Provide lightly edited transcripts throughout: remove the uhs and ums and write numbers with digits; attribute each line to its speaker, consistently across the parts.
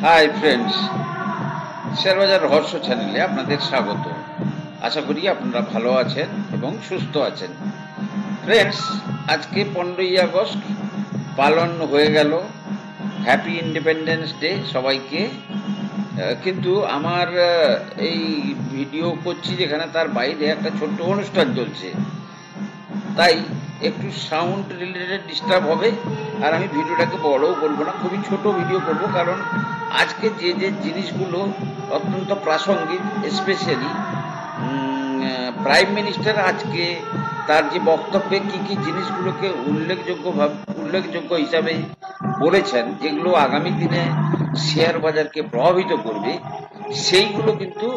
Speaker 1: Hi friends, share বাজার রহস্য চ্যানেলে আপনাদের স্বাগত। আশা করি আপনারা ভালো আছেন এবং সুস্থ আছেন। ফ্রেন্ডস, আজকে 15ই আগস্ট পালন হয়ে গেল। হ্যাপি ইন্ডিপেন্ডেন্স ডে সবাইকে। কিন্তু আমার এই ভিডিও করছি যেখানে, তার বাইরে একটা ছোট্ট অনুষ্ঠান চলছে, তাই একটু সাউন্ড রিলেটেড ডিস্টার্ব হবে। আর আমি ভিডিওটাকে বড়ও করবো না, খুবই ছোট ভিডিও করব, কারণ আজকে যে যে জিনিসগুলো অত্যন্ত প্রাসঙ্গিক, স্পেশালি প্রাইম মিনিস্টার আজকে তার যে বক্তব্যে কি কি জিনিসগুলোকে উল্লেখযোগ্য হিসাবে বলেছেন, যেগুলো আগামী দিনে শেয়ার বাজারকে প্রভাবিত করবে, সেইগুলো কিন্তু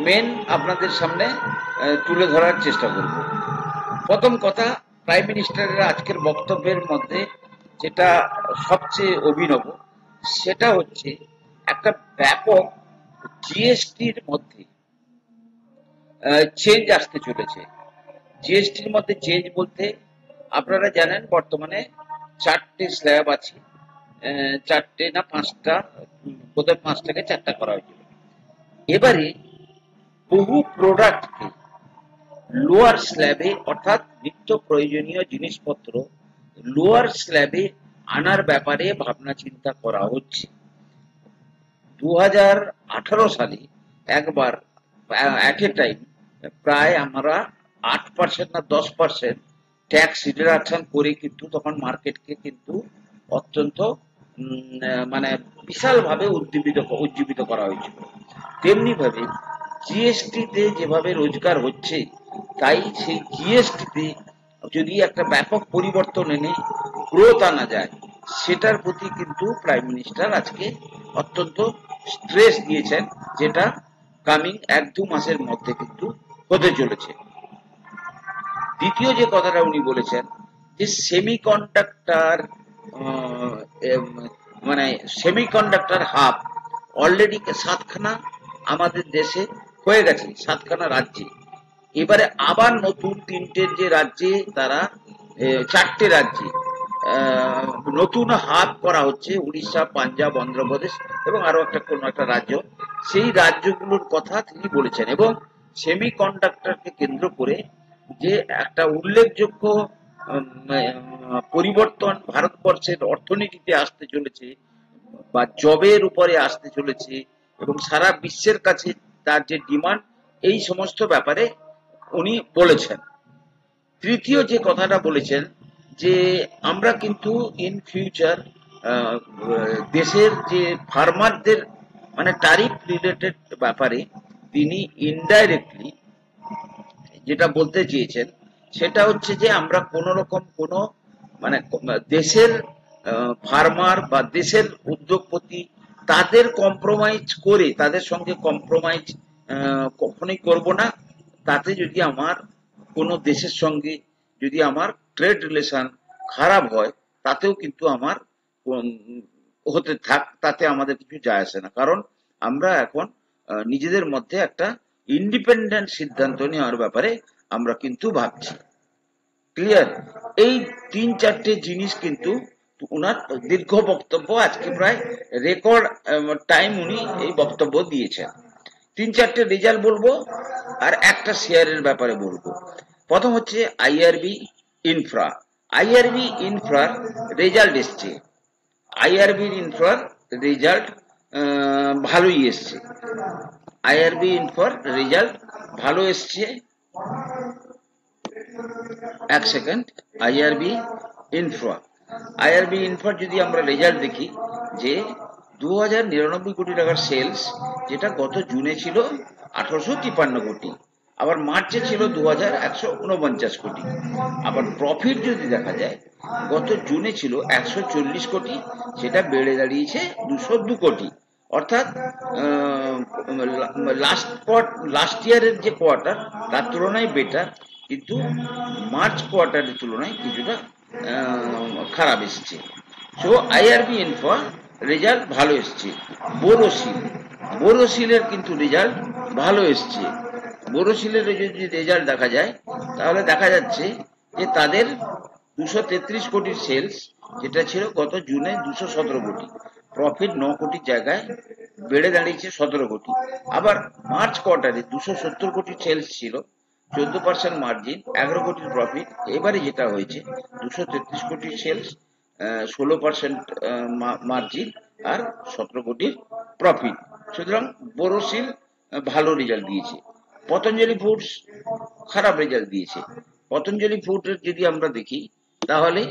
Speaker 1: মেন আপনাদের সামনে তুলে ধরার চেষ্টা করব। প্রথম কথা, প্রাইম মিনিস্টারের আজকের বক্তব্যের মধ্যে যেটা সবচেয়ে অভিনব, সেটা হচ্ছে একটা ব্যাপক জিএসটির মধ্যে চেঞ্জ আসতে চলেছে। জিএসটির মধ্যে চেঞ্জ বলতে, আপনারা জানেন বর্তমানে 4টে স্ল্যাব আছে, 4টে না 5টা, বোধহয় 5 থেকে 4টা করা হয়েছিল। এবারে বহু প্রোডাক্টকে লোয়ার স্ল্যাবে, অর্থাৎ নিত্য প্রয়োজনীয় জিনিসপত্র লোয়ার স্ল্যাবে আনার ব্যাপারে ভাবনা চিন্তা করা হচ্ছে। 2018 সালে একবার অ্যাট এ টাইম প্রায় আমরা 8% না 10% ট্যাক্স রিডাকশন করে কিন্তু তখন মার্কেটকে কিন্তু অত্যন্ত মানে বিশালভাবে উজ্জীবিত করা হয়েছিল। তেমনি ভাবে জিএসটিতে যেভাবে রোজগার হচ্ছে, তাই সেই জিএসটিতে যদি একটা ব্যাপক পরিবর্তন এনে গ্রোথ আনা যায়, সেটার প্রতি কিন্তু প্রাইম মিনিস্টার আজকে অত্যন্ত স্ট্রেস দিয়েছেন, যেটা কামিং 1-2 মাসের মধ্যে কিন্তু হতে চলেছে। দ্বিতীয় যে কথাটা উনি বলেছেন, যে সেমিকন্ডাক্টর মানে সেমিকন্ডাক্টর হাব অলরেডি 7খানা আমাদের দেশে হয়ে গেছে, 7খানা রাজ্যে। এবারে আবার নতুন 3টে যে রাজ্যে, তারা 4টে রাজ্যে নতুন হাব করা হচ্ছে, উড়িষ্যা, পাঞ্জাব, অন্ধ্রপ্রদেশ এবং আরো কোনো একটা রাজ্য। সেই রাজ্যগুলোর কথা তিনি বলেছেন, এবং সেমিকন্ডাক্টরকে কেন্দ্র করে যে একটা উল্লেখযোগ্য পরিবর্তন ভারতবর্ষের অর্থনীতিতে আসতে চলেছে বা জবের উপরে আসতে চলেছে, এবং সারা বিশ্বের কাছে তার যে ডিমান্ড, এই সমস্ত ব্যাপারে উনি বলেছেন। তৃতীয় যে কথাটা বলেছেন, যে আমরা কিন্তু ইন ফিউচার দেশের যে ফার্মারদের মানে ট্যারিফ রিলেটেড ব্যাপারে তিনি ইনডাইরেক্টলি যেটা বলতে চেয়েছেন, সেটা হচ্ছে যে আমরা কোন রকম কোনো মানে দেশের ফার্মার বা দেশের উদ্যোগপতি তাদের কম্প্রোমাইজ করে, তাদের সঙ্গে কম্প্রোমাইজ কখনোই করব না। তাতে যদি আমার কোনো দেশের সঙ্গে যদি আমার ট্রেড রিলেশন খারাপ হয়, তাতেও কিন্তু আমার হতে থাক, তাতে আমাদের কিছু যায় আসে না, কারণ আমরা এখন নিজেদের মধ্যে একটা ইন্ডিপেন্ডেন্ট সিদ্ধান্ত নেওয়ার ব্যাপারে আমরা কিন্তু ভাবছি। ক্লিয়ার? এই 3-4টে জিনিস কিন্তু ওনার দীর্ঘ বক্তব্য, আজকে প্রায় রেকর্ড টাইম উনি এই বক্তব্য দিয়েছেন। 3-4টে রেজাল্ট বলবো আর একটা শেয়ারের ব্যাপারে বলবো। প্রথম হচ্ছে আইআরবি ইনফ্রা। আইআরবি ইনফ্রার রেজাল্ট এসছে, আইআরবি ইনফ্রার রেজাল্ট ভালোই এসছে। আইআরবি ইনফ্রার রেজাল্ট ভালো এসছে। এক সেকেন্ড। আইআরবি ইনফ্রা যদি আমরা রেজাল্ট দেখি, যে 2099 কোটি টাকার সেলস, যেটা গত জুনে ছিল 1853 কোটি, আবার মার্চে ছিল 2149 কোটি। আবার প্রফিট যদি দেখা যায়, গত জুনে ছিল 140 কোটি, সেটা বেড়ে দাঁড়িয়েছে 202 কোটি। অর্থাৎ লাস্ট ইয়ারের যে কোয়ার্টার, তার তুলনায় বেটার, কিন্তু মার্চ কোয়ার্টারের তুলনায় কিছুটা খারাপ এসছে। সো আইআরবি ইনফ্রা রেজাল্ট ভালো এসছে। বোরোসিলের কিন্তু রেজাল্ট ভালো এসছে। বোরোসিলের যদি রেজাল্ট দেখা যায়, তাহলে দেখা যাচ্ছে যে তাদের 233 কোটির সেলস, যেটা ছিল গত জুনে 217 কোটি, প্রফিট 9 কোটির জায়গায় বেড়ে দাঁড়িয়েছে 17 কোটি। আবার মার্চ কোয়ার্টারে 270 কোটি সেলস ছিল, 14% মার্জিন, 11 কোটির প্রফিট। এবারে যেটা হয়েছে 233 কোটির সেলস, 16% মার্জিন আর 17 কোটির প্রফিট। সুতরাং বোরোসিল ভালো রেজাল্ট দিয়েছে। পতঞ্জলি ফুডস খারাপ রেজাল্ট দিয়েছে। পতঞ্জলি ফুডের যদি আমরা দেখি তাহলে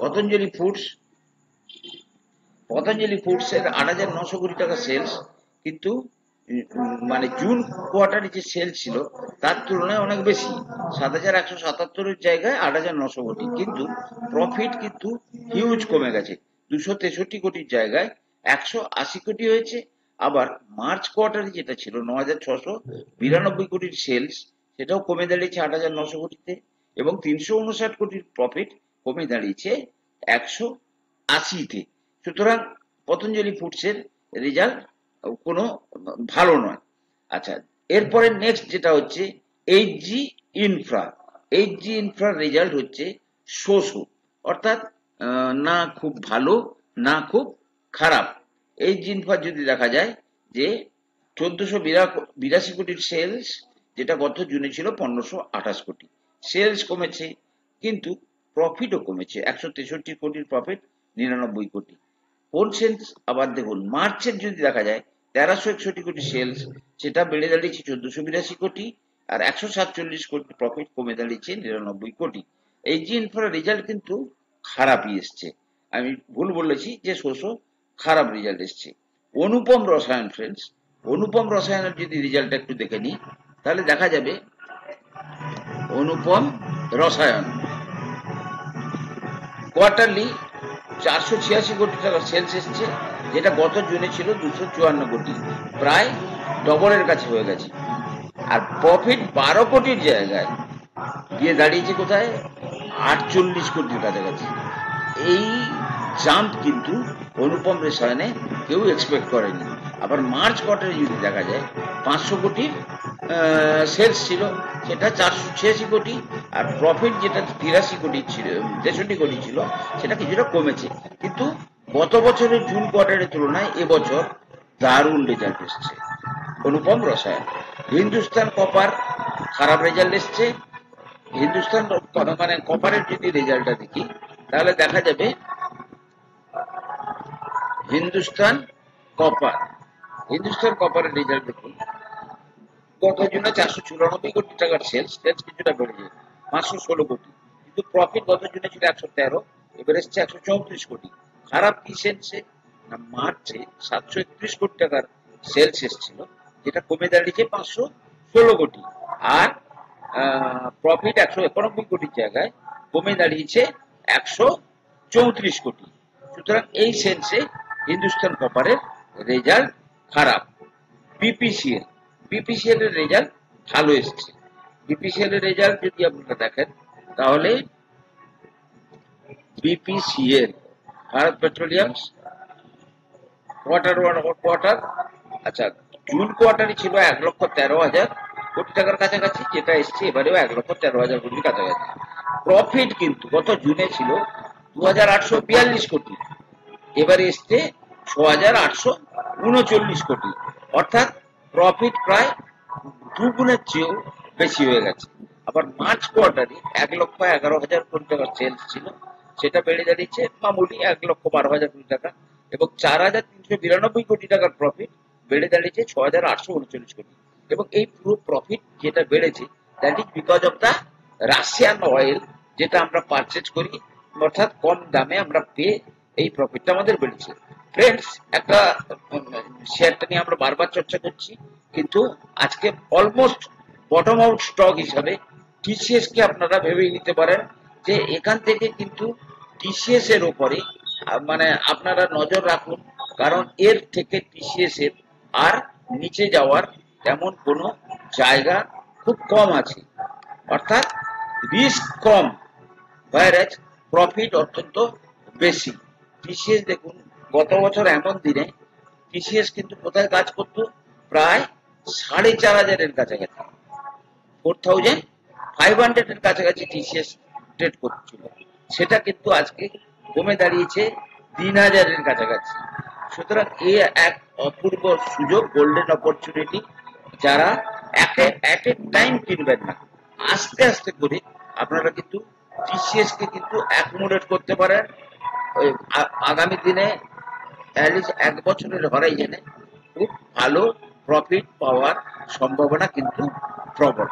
Speaker 1: পতঞ্জলি ফুডস এর 8,900 কোটি টাকা সেলস, কিন্তু মানে জুন কোয়ার্টারে যে সেলস ছিল তার তুলনায় অনেক বেশি, 7,177 জায়গায় 8,900 কোটি, কিন্তু প্রফিট কিন্তু হিউজ কমে গেছে, 263 কোটির জায়গায় 180 কোটি হয়েছে। আবার মার্চ কোয়ার্টারে যেটা ছিল 9,692 কোটির সেলস, সেটাও কমে দাঁড়িয়েছে 8,900 কোটিতে, এবং 359 কোটির প্রফিট কমে দাঁড়িয়েছে 180-তে। সুতরাং পতঞ্জলি ফুডসের রেজাল্ট কোনো ভালো নয়। আচ্ছা, এরপরে নেক্সট যেটা হচ্ছে এইচজি ইনফ্রা। এইচজি ইনফ্রার রেজাল্ট হচ্ছে শোষো, অর্থাৎ না খুব ভালো না খুব খারাপ। এইচজি ইনফ্রা যদি দেখা যায় যে 1482 কোটির সেলস, যেটা গত জুনে ছিল 1528 কোটি। সেলস কমেছে কিন্তু প্রফিটও কমেছে, 163 কোটির প্রফিট, 99 কোটি। কোন সেলস আবার দেখুন, মার্চের যদি দেখা যায় 1361 কোটি সেলস, সেটা বেড়ে দাঁড়িয়েছে 1482 কোটি, আর 147 কোটি প্রফিট, কমে দাঁড়িয়েছে 99 কোটি। এই যে ইনফ্রার রেজাল্ট কিন্তু খারাপই এসছে, আমি ভুল বলেছি যে শোষো খারাপ রেজাল্ট এসছে। অনুপম রসায়ন ফ্রেন্ডস, অনুপম রসায়নের যদি রেজাল্ট একটু দেখে নিই তাহলে দেখা যাবে অনুপম রসায়ন কোয়ার্টারলি 486 কোটি টাকা সেলস এসছে, যেটা গত জুনে ছিল 254 কোটি, প্রায় ডবলের কাছে হয়ে গেছে। আর প্রফিট 12 কোটির জায়গায় গিয়ে দাঁড়িয়েছে কোথায়, 48 কোটির কাছাকাছি। এই জাম্প কিন্তু অনুপম রসায়নে কেউ এক্সপেক্ট করেনি। আবার মার্চ কোয়ার্টারে যদি দেখা যায় 500 কোটির সেলস ছিল, সেটা 486 কোটি, আর প্রফিট যেটা 83 কোটি ছিল, 63 কোটি ছিল, সেটা কিছুটা কমেছে। কিন্তু গত বছরের জুন কোয়ার্টারের তুলনায় এবছর দারুণ রেজাল্ট এসছে অনুপম রসায়ন। হিন্দুস্তান কপার খারাপ রেজাল্ট এসছে। হিন্দুস্তান মানে কপারের যদি রেজাল্টটা দেখি তাহলে দেখা যাবে হিন্দুস্তান কপারের রেজাল্ট দেখুন, গত জুনে 494 কোটি টাকার সেলস কিছুটা বেড়েছে 516 কোটি, কিন্তু প্রফিট গত জুনে ছিল 113, এবার এসছে 134 কোটি। খারাপ কি সেলসে না, মার্চে 731 কোটি টাকার সেলস এসেছিল, যেটা কমে দাঁড়িয়েছে 516 কোটি, আর প্রফিট 191 কোটির জায়গায় কমে দাঁড়িয়েছে 134 কোটি। সুতরাং এই সেন্সে হিন্দুস্তান কপারের রেজাল্ট খারাপ। বিপিসিএল এর রেজাল্ট ভালো এসছে। বিপিসিএল এর রেজাল্ট যদি আপনারা দেখেন তাহলে বিপিসিএল ভারত পেট্রোলিয়ামস কোয়ার্টার, আচ্ছা জুন কোয়ার্টারে ছিল 1,13,000 কোটি টাকার কাছাকাছি, যেটা এসছে এবারেও 1,13,000 কোটির কাছাকাছি। প্রফিট কিন্তু গত জুনে ছিল 2,842 কোটি, এবারে এসছে 6,839 কোটি, অর্থাৎ প্রফিট প্রায় দুগুণের চেয়েও বেশি হয়ে গেছে। আবার মার্চ কোয়ার্টারে 1,11,000 কোটি টাকার সেলস ছিল, সেটা বেড়ে দাঁড়িয়েছে মামুলি 1,12,000 কোটি টাকা, এবং 4,392 কোটি টাকার প্রফিট বেড়ে দাঁড়িয়েছে 6,839 কোটি। এবং এই পুরো প্রফিট যেটা বেড়েছে, that is because of the Russian oil, যেটা আমরা পারচেজ করি, অর্থাৎ কম দামে আমরা পেয়ে এই প্রফিটটা আমাদের বেড়েছে। ফ্রেন্ডস, একটা শেয়ারটা নিয়ে আমরা বারবার চর্চা করছি, কিন্তু আজকে অলমোস্ট বটম আউট স্টক হিসাবে টিসিএস কে আপনারা ভেবে নিতে পারেন, যে এখান থেকে কিন্তু টিসিএস এর উপরে মানে আপনারা নজর রাখুন, কারণ এর থেকে টিসিএস এর আর নিচে যাওয়ার তেমন কোনো জায়গা খুব কম আছে, অর্থাৎ রিস্ক কম, ভাইরাস প্রফিট অত্যন্ত বেশি। টিসিএস দেখুন, গত বছর এমন দিনে টিসিএস কিন্তু কোথায় কাজ করতো, প্রায় 4,500 এর কাছাকাছি, 4,500 এর কাছাকাছি টিসিএস ট্রেড করছিল, সেটা কিন্তু আজকে কমে দাঁড়িয়েছে 3,000 এর কাছাকাছি। সুতরাং এ এক অপূর্ব সুযোগ, গোল্ডেন অপরচুনিটি। যারা এট এ টাইম কিনবেন না, আস্তে আস্তে করে আপনারা কিন্তু টিসিএস কে কিন্তু অ্যাকুমুলেট করতে পারেন। আগামী দিনে অ্যাটলিস্ট 1 বছরের হরাইজনে খুব ভালো প্রফিট পাওয়ার সম্ভাবনা কিন্তু প্রবল।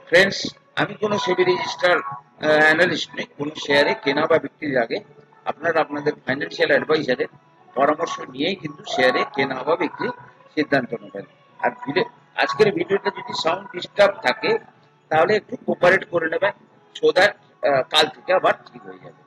Speaker 1: ফ্রেন্ডস, আমি কোনো সেবি রেজিস্টার অ্যানালিস্ট নই। কোনো শেয়ারে কেনা বা বিক্রির আগে আপনারা আপনাদের ফাইন্যান্সিয়াল অ্যাডভাইজারের পরামর্শ নিয়েই কিন্তু শেয়ারে কেনা বা বিক্রি সিদ্ধান্ত নেবেন। আর আজকের ভিডিওটা যদি সাউন্ড ডিস্টার্ব থাকে তাহলে একটু কোপারেট করে নেবেন, সো দ্যাট কাল থেকে আবার ঠিক হয়ে যাবে।